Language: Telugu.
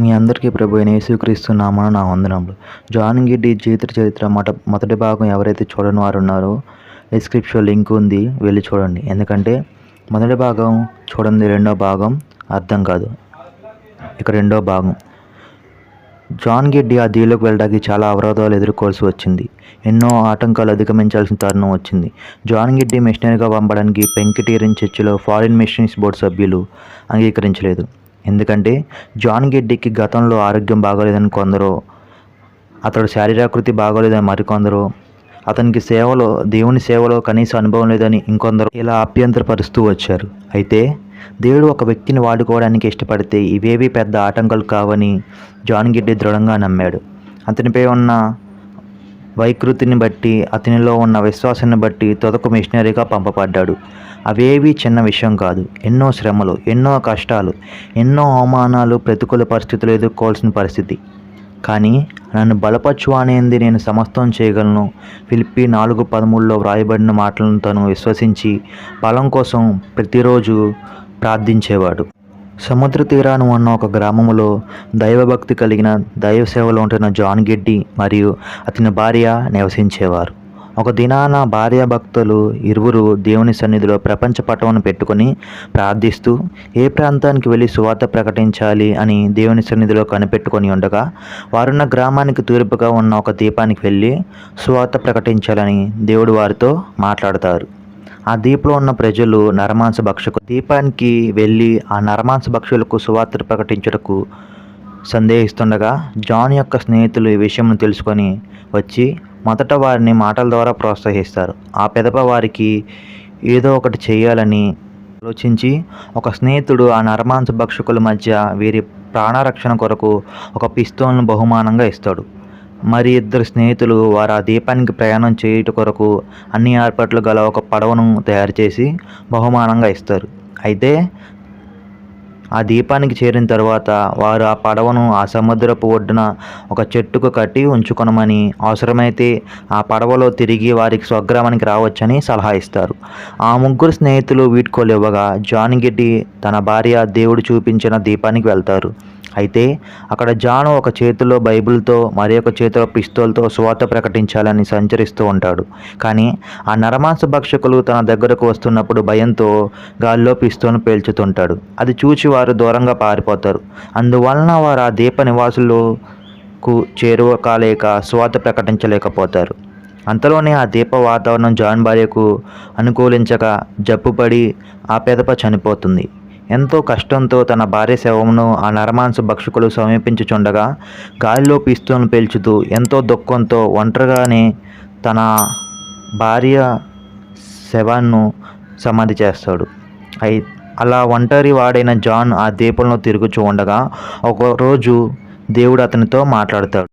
మీ అందరికీ ప్రభు అయిన యేసుక్రీస్తు నామమున నా వందనములు. జాన్ గిడ్డీ జీవిత చరిత్ర మొదటి భాగం ఎవరైతే చూడని వారు ఉన్నారో డిస్క్రిప్షన్ లింక్ ఉంది, వెళ్ళి చూడండి. ఎందుకంటే మొదటి భాగం చూడండి, రెండో భాగం అర్థం కాదు. ఇక రెండో భాగం, జాన్ గిడ్డీ ఆ దీవులకు వెళ్ళడానికి చాలా అవరోధాలు ఎదుర్కోవాల్సి వచ్చింది. ఎన్నో ఆటంకాలు అధిగమించాల్సిన తరుణం వచ్చింది. జాన్ గిడ్డీ మిషనరీగా పంపడానికి పెంకిటీరియన్ చర్చిలో ఫారిన్ మిషనరీస్ బోర్డు సభ్యులు అంగీకరించలేదు. ఎందుకంటే జాన్ గిడ్డీకి గతంలో ఆరోగ్యం బాగోలేదని కొందరు, అతడు శారీరాకృతి బాగోలేదని మరికొందరు, అతనికి దేవుని సేవలో కనీస అనుభవం లేదని ఇంకొందరు ఇలా అభ్యంతరపరుస్తూ వచ్చారు. అయితే దేవుడు ఒక వ్యక్తిని వాడుకోవడానికి ఇష్టపడితే ఇవేవి పెద్ద ఆటంకాలు కావని జాన్ గిడ్డీ దృఢంగా నమ్మాడు. అతనిపై ఉన్న వైకృతిని బట్టి, అతనిలో ఉన్న విశ్వాసాన్ని బట్టి తుదకు మిషనరీగా పంపబడ్డాడు. అవేవి చిన్న విషయం కాదు. ఎన్నో శ్రమలు, ఎన్నో కష్టాలు, ఎన్నో అవమానాలు, ప్రతికూల పరిస్థితులు ఎదుర్కోవాల్సిన పరిస్థితి. కానీ నన్ను బలపరచు అనేది నేను సమస్తం చేయగలను, ఫిలిప్పీ 4:13 వ్రాయబడిన మాటలను తను విశ్వసించి బలం కోసం ప్రతిరోజు ప్రార్థించేవాడు. సముద్ర తీరాన ఉన్న ఒక గ్రామంలో దైవభక్తి కలిగిన దైవ సేవలో ఉంటున్న జాన్ గిడ్డీ మరియు అతని భార్య నివసించేవారు. ఒక దినాన భార్యాభక్తులు ఇరువురు దేవుని సన్నిధిలో ప్రపంచ పటమును పెట్టుకొని ప్రార్థిస్తూ ఏ ప్రాంతానికి వెళ్ళి సువార్త ప్రకటించాలి అని దేవుని సన్నిధిలో కనిపెట్టుకొని ఉండగా, వారున్న గ్రామానికి తూర్పుగా ఉన్న ఒక దీపానికి వెళ్ళి సువార్త ప్రకటించాలని దేవుడు వారితో మాట్లాడతారు. ఆ దీపంలో ఉన్న ప్రజలు నరమాంస భక్షకులు. దీపానికి వెళ్ళి ఆ నరమాంస భక్షకులకు సువార్త ప్రకటించుటకు సందేహిస్తుండగా జాన్ యొక్క స్నేహితులు ఈ విషయం తెలుసుకొని వచ్చి మొదట వారిని మాటల ద్వారా ప్రోత్సహిస్తారు. ఆ పిదప వారికి ఏదో ఒకటి చేయాలని ఆలోచించి ఒక స్నేహితుడు ఆ నరమాంస భక్షకుల మధ్య వీరి ప్రాణరక్షణ కొరకు ఒక పిస్తోల్ను బహుమానంగా ఇస్తాడు. మరి ఇద్దరు స్నేహితులు వారు ఆ దీపానికి ప్రయాణం చేయుట కొరకు అన్ని ఏర్పాట్లు గల ఒక పడవను తయారు చేసి బహుమానంగా ఇస్తారు. అయితే ఆ దీపానికి చేరిన తర్వాత వారు ఆ పడవను ఆ సముద్రపు ఒడ్డున ఒక చెట్టుకు కట్టి ఉంచుకొనమని, అవసరమైతే ఆ పడవలో తిరిగి వారికి స్వగ్రామానికి రావచ్చని సలహా ఇస్తారు. ఆ ముగ్గురు స్నేహితులు వీడ్కోలివ్వగా జాన్ గిడ్డీ తన భార్య దేవుడు చూపించిన దీపానికి వెళ్తారు. అయితే అక్కడ జాను ఒక చేతిలో బైబిల్తో మరి ఒక చేతిలో పిస్తోల్తో సువార్త ప్రకటించాలని సంచరిస్తూ ఉంటాడు. కానీ ఆ నరమాంస భక్షకులు తన దగ్గరకు వస్తున్నప్పుడు భయంతో గాల్లో పిస్తోల్ను పేల్చుతుంటాడు. అది చూచి వారు దూరంగా పారిపోతారు. అందువలన వారు ఆ దీప నివాసులకు చేరువ కాలేక సువార్త ప్రకటించలేకపోతారు. అంతలోనే ఆ దీప వాతావరణం జాన్ భార్యకు అనుకూలించక జబ్బుపడి ఆ పిదప చనిపోతుంది. ఎంతో కష్టంతో తన భార్య శవమును ఆ నరమాంస భక్షకులు సమీపించుచుండగా గాలిలో పిస్తోల్ను పేల్చుతూ ఎంతో దుఃఖంతో ఒంటరిగానే తన భార్య శవాన్ని సమాధి చేస్తాడు. అలా ఒంటరి వాడైన జాన్ ఆ దీపంలో తిరుగుచూ ఉండగా ఒకరోజు దేవుడు అతనితో మాట్లాడతాడు.